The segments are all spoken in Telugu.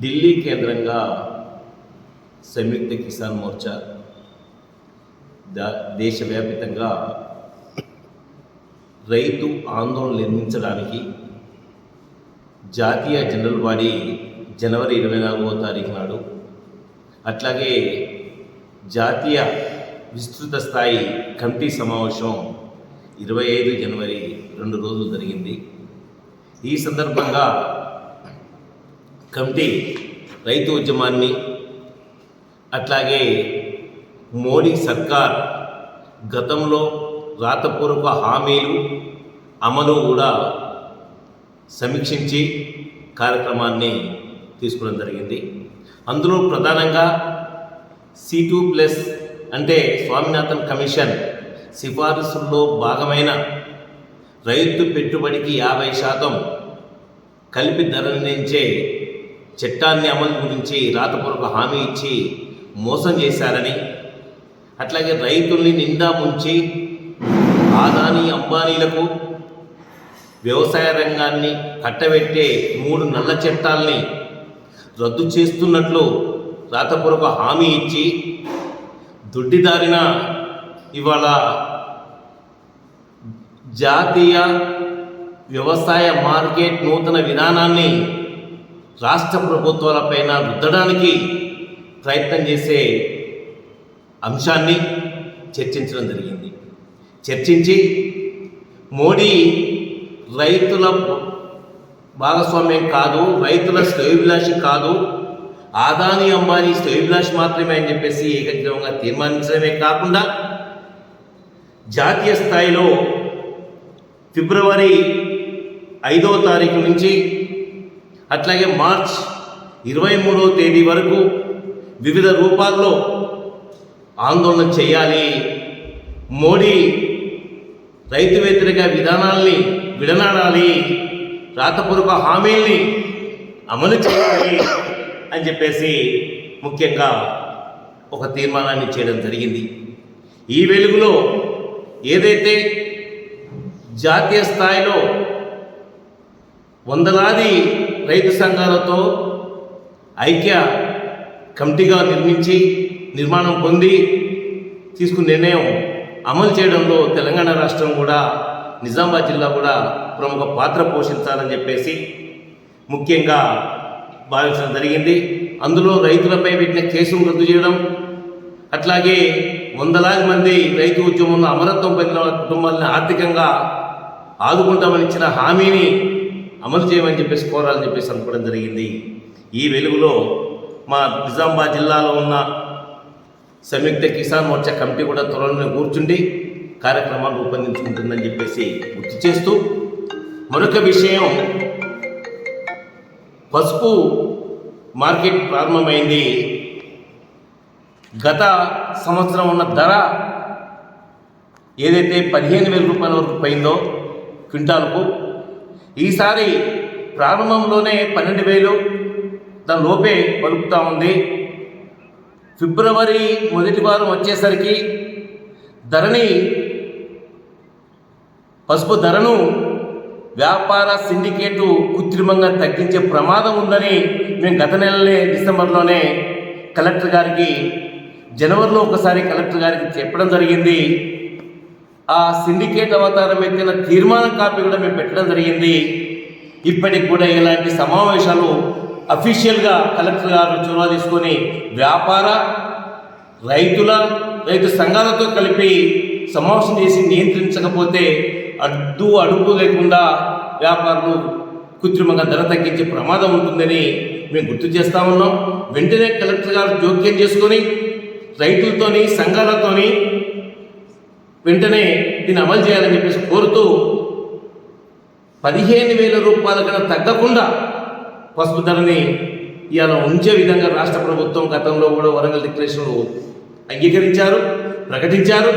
ఢిల్లీ కేంద్రంగా సంయుక్త కిసాన్ మోర్చా దేశవ్యాప్తంగా రైతు ఆందోళన నిర్మించడానికి జాతీయ జనరల్ బాడీ జనవరి 24వ తారీఖు నాడు, అట్లాగే జాతీయ విస్తృత స్థాయి కమిటీ సమావేశం 25 జనవరి 2 రోజులు జరిగింది. ఈ సందర్భంగా కమిటీ రైతు ఉద్యమాన్ని, అట్లాగే మోడీ సర్కార్ గతంలో రాతపూర్వక హామీలు అమలు కూడా సమీక్షించి కార్యక్రమాన్ని తీసుకోవడం జరిగింది. అందులో ప్రధానంగా C2+ అంటే స్వామినాథన్ కమిషన్ సిఫారసుల్లో భాగమైన రైతు పెట్టుబడికి 50% కలిపి ధర నిర్ణయించే చట్టాన్ని అమలు గురించి రాతపూర్వక హామీ ఇచ్చి మోసం చేశారని, అట్లాగే రైతుల్ని నిండా ముంచి ఆదాని అంబానీలకు వ్యవసాయ రంగాన్ని కట్టబెట్టే 3 నల్ల చట్టాలని రద్దు చేస్తున్నట్లు రాతపూర్వక హామీ ఇచ్చి దొడ్డిదారిన ఇవాళ జాతీయ వ్యవసాయ మార్కెట్ నూతన విధానాన్ని రాష్ట్ర ప్రభుత్వాలపైన రుద్దడానికి ప్రయత్నం చేసే అంశాన్ని చర్చించడం జరిగింది. చర్చించి మోడీ రైతుల భాగస్వామ్యం కాదు, రైతుల శ్రేయోభిలాషి కాదు, ఆదాని అంబానీ శ్రేయోభిలాషి మాత్రమే అని చెప్పేసి ఏకగ్రీవంగా తీర్మానించడమే కాకుండా జాతీయ స్థాయిలో ఫిబ్రవరి 5వ తారీఖు నుంచి అట్లాగే మార్చ్ 23వ తేదీ వరకు వివిధ రూపాల్లో ఆందోళన చేయాలి, మోడీ రైతు వ్యతిరేక విధానాల్ని విడనాడాలి, రాతపూర్వక హామీల్ని అమలు చేయాలి అని చెప్పేసి ముఖ్యంగా ఒక తీర్మానాన్ని చేయడం జరిగింది. ఈ వెలుగులో ఏదైతే జాతీయ స్థాయిలో వందలాది రైతు సంఘాలతో ఐక్య కమిటీగా నిర్మాణం పొంది తీసుకున్న నిర్ణయం అమలు చేయడంలో తెలంగాణ రాష్ట్రం కూడా, నిజామాబాద్ జిల్లా కూడా ప్రముఖ పాత్ర పోషించాలని చెప్పేసి ముఖ్యంగా భావించడం జరిగింది. అందులో రైతులపై పెట్టిన కేసును రద్దు చేయడం, అట్లాగే వందలాది మంది రైతు ఉద్యమంలో అమరత్వం పొందిన కుటుంబాలను ఆర్థికంగా ఆదుకుంటామని ఇచ్చిన హామీని అమలు చేయమని చెప్పేసి కోరాలని చెప్పేసి అనుకోవడం జరిగింది. ఈ వెలుగులో మా నిజామాబాద్ జిల్లాలో ఉన్న సంయుక్త కిసాన్ మోర్చా కమిటీ కూడా త్వరలో కూర్చుండి కార్యక్రమాలు రూపొందించుకుంటుందని చెప్పేసి గుర్తు చేస్తూ, మరొక విషయం, పసుపు మార్కెట్ ప్రారంభమైంది. గత సంవత్సరం ఉన్న ధర ఏదైతే 15,000 రూపాయల వరకు పోయిందో క్వింటాల్కు, ఈసారి ప్రారంభంలోనే 12,000 దాని లోపే పలుకుతూ ఉంది. ఫిబ్రవరి మొదటి వారం వచ్చేసరికి పసుపు ధరను వ్యాపార సిండికేటు కృత్రిమంగా తగ్గించే ప్రమాదం ఉందని మేము గత నెలలే డిసెంబర్లోనే కలెక్టర్ గారికి, జనవరిలో ఒకసారి కలెక్టర్ గారికి చెప్పడం జరిగింది. ఆ సిండికేట్ అవతారం ఎత్తిన తీర్మానం కాపీ కూడా మేము పెట్టడం జరిగింది. ఇప్పటికి కూడా ఇలాంటి సమావేశాలు అఫీషియల్గా కలెక్టర్ గారు చొరవ తీసుకొని వ్యాపార రైతు సంఘాలతో కలిపి సమావేశం చేసి నియంత్రించకపోతే అడుగు లేకుండా వ్యాపారులు కృత్రిమంగా ధర తగ్గించే ప్రమాదం ఉంటుందని మేము గుర్తు చేస్తూ ఉన్నాం. వెంటనే కలెక్టర్ గారు జోక్యం చేసుకొని రైతులతోని సంఘాలతోని వెంటనే దీన్ని అమలు చేయాలని చెప్పేసి కోరుతూ 15,000 రూపాయల కన్నా తగ్గకుండా పసుపు ధరని ఇవాళ ఉంచే విధంగా రాష్ట్ర ప్రభుత్వం గతంలో కూడా వరంగల్ డిక్లరేషన్లు అంగీకరించారు, ప్రకటించారు.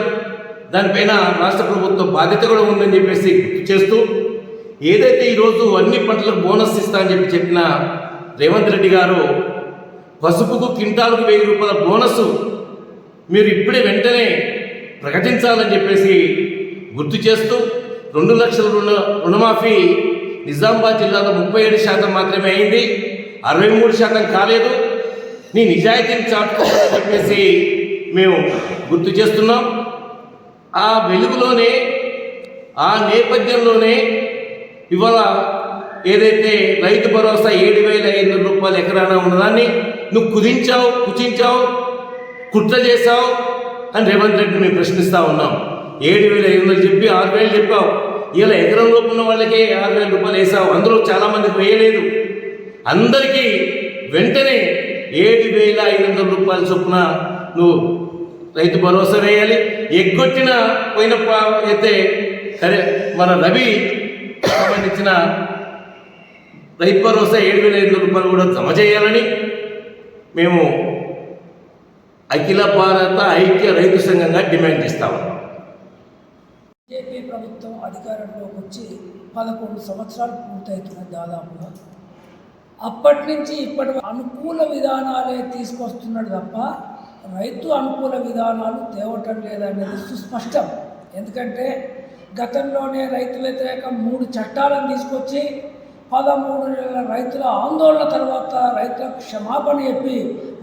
దానిపైన రాష్ట్ర ప్రభుత్వం బాధ్యత కూడా ఉందని చెప్పేసి గుర్తు చేస్తూ, ఏదైతే ఈరోజు అన్ని పంటలకు బోనస్ ఇస్తా అని చెప్పిన రేవంత్ రెడ్డి గారు పసుపుకు క్వింటాల్కు 1,000 రూపాయల బోనస్ మీరు ఇప్పుడే వెంటనే ప్రకటించాలని చెప్పేసి గుర్తు చేస్తూ, 2 లక్షల రుణమాఫీ నిజామాబాద్ జిల్లాలో 37% మాత్రమే అయింది. 63% కాలేదు. నీ నిజాయితీని చాటుకోవాలని చెప్పేసి మేము గుర్తు చేస్తున్నాం. ఆ వెలుగులోనే, ఆ నేపథ్యంలోనే ఇవాళ ఏదైతే రైతు భరోసా 7,500 రూపాయలు ఎకరానా ఉన్నదాన్ని నువ్వు కుచించావు, కుట్ర చేశావు అని రేవంత్ రెడ్డిని మేము ప్రశ్నిస్తూ ఉన్నాం. 7,500 చెప్పి 6,000 చెప్పావు. ఇలా ఎకరం లోపు ఉన్న వాళ్ళకే 6,000 రూపాయలు వేసావు. అందులో చాలామందికి వేయలేదు. అందరికీ వెంటనే 7,500 రూపాయల చొప్పున నువ్వు రైతు భరోసా వేయాలి. ఎగ్గొట్టిన పోయిన అయితే సరే మన రవి సంబంధించిన రైతు భరోసా 7,500 రూపాయలు కూడా జమ చేయాలని మేము అఖిల భారత ఐక్య రైతు సంఘంగా డిమాండ్ చేస్తా ఉన్నాం. బీజేపీ ప్రభుత్వం అధికారంలోకి వచ్చి 11 సంవత్సరాలు పూర్తవుతున్నాయి దాదాపుగా. అప్పటి నుంచి ఇప్పటి అనుకూల విధానాలే తీసుకొస్తున్నాడు తప్ప రైతు అనుకూల విధానాలు తేవటం లేదనేది సుస్పష్టం. ఎందుకంటే గతంలోనే రైతు వ్యతిరేక 3 చట్టాలను తీసుకొచ్చి 13 నెలల రైతుల ఆందోళన తర్వాత రైతులకు క్షమాపణ చెప్పి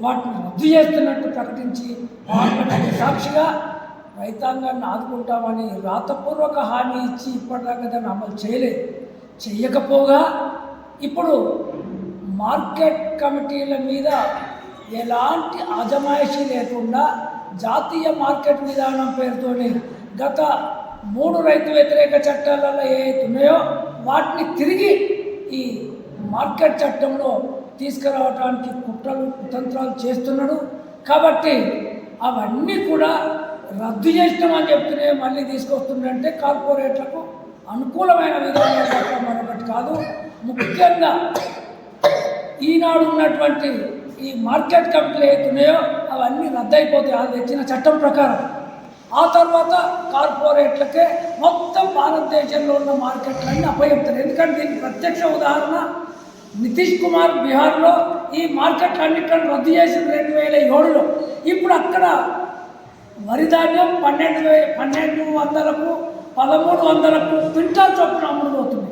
వాటిని రద్దు చేస్తున్నట్టు ప్రకటించి పార్లమెంట్ సాక్షిగా రైతాంగాన్ని ఆదుకుంటామని రాతపూర్వక హామీ ఇచ్చి ఇప్పటిదాకా దాన్ని అమలు చేయకపోగా ఇప్పుడు మార్కెట్ కమిటీల మీద ఎలాంటి అజమాయిషీ లేకుండా జాతీయ మార్కెట్ విధానం పేరుతోని గత 3 రైతు వ్యతిరేక చట్టాలలో ఏవైతే ఉన్నాయో వాటిని తిరిగి ఈ మార్కెట్ చట్టంలో తీసుకురావడానికి కుట్రలు కుతంత్రాలు చేస్తున్నాడు. కాబట్టి అవన్నీ కూడా రద్దు చేసినామని చెప్తూనే మళ్ళీ తీసుకొస్తుందంటే కార్పొరేట్లకు అనుకూలమైన విధానం తప్ప మరొకటి కాదు. ముఖ్యంగా ఈనాడు ఉన్నటువంటి ఈ మార్కెట్ కమిటీలు ఏవైతున్నాయో అవన్నీ రద్దయిపోతాయి వాళ్ళు తెచ్చిన చట్టం ప్రకారం. ఆ తర్వాత కార్పొరేట్లకే మొత్తం భారతదేశంలో ఉన్న మార్కెట్లన్నీ అప్పచెప్తారు. ఎందుకంటే దీనికి ప్రత్యక్ష ఉదాహరణ నితీష్ కుమార్ బీహార్లో ఈ మార్కెట్లన్నింటిని రద్దు చేసిన 2007లో. ఇప్పుడు అక్కడ వరి ధాన్యం 1,200కు 1,300కు క్వింటాల్ చొప్పున అమ్ముడుపోతుంది.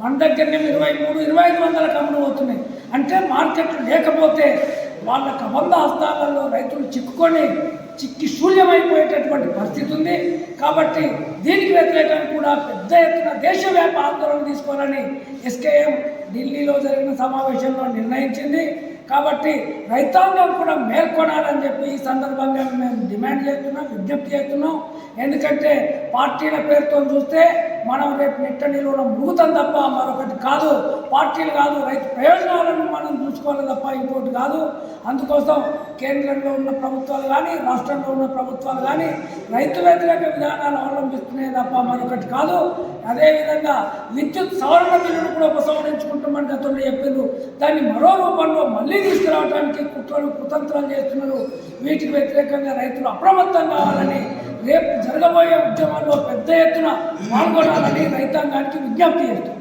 మన దగ్గరనే 23,000-2,500కు అమ్ముడుపోతున్నాయి. అంటే మార్కెట్లు లేకపోతే వాళ్ళ కబంధ హస్తాలలో రైతులు చిక్కి శూన్యమైపోయేటటువంటి పరిస్థితి ఉంది. కాబట్టి దీనికి వ్యతిరేకంగా కూడా పెద్ద ఎత్తున దేశవ్యాప ఆందోళన తీసుకోవాలని ఎస్కేఎం ఢిల్లీలో జరిగిన సమావేశంలో నిర్ణయించింది. కాబట్టి రైతాంగం కూడా మేల్కొనాలని చెప్పి ఈ సందర్భంగా మేము డిమాండ్ చేస్తున్నాం, విజ్ఞప్తి చేస్తున్నాం. ఎందుకంటే పార్టీల పేరుతో చూస్తే మనం రేపు నిట్ట నిలువలో ముగుతాం తప్ప మరొకటి కాదు. పార్టీలు కాదు, రైతు ప్రయోజనాలను మనం చూసుకోవాలి తప్ప ఇంకోటి కాదు. అందుకోసం కేంద్రంలో ఉన్న ప్రభుత్వాలు కానీ రాష్ట్రంలో ఉన్న ప్రభుత్వాలు కానీ రైతు వ్యతిరేక విధానాలు అవలంబిస్తున్నాయి తప్ప మరొకటి కాదు. అదేవిధంగా విద్యుత్ సవరణ బిల్లును కూడా ఉపసంహరించుకుంటామని గతంలో చెప్పిండ్రు. దాన్ని మరో రూపంలో మళ్ళీ తీసుకురావడానికి కుట్రలు కుతంత్రాలు చేస్తున్నారు. వీటికి వ్యతిరేకంగా రైతులు అప్రమత్తం కావాలని, రేపు జరగబోయే ఉద్యమాల్లో పెద్ద ఎత్తున పాల్గొనాలని రైతాంగానికి విజ్ఞప్తి చేస్తున్నారు.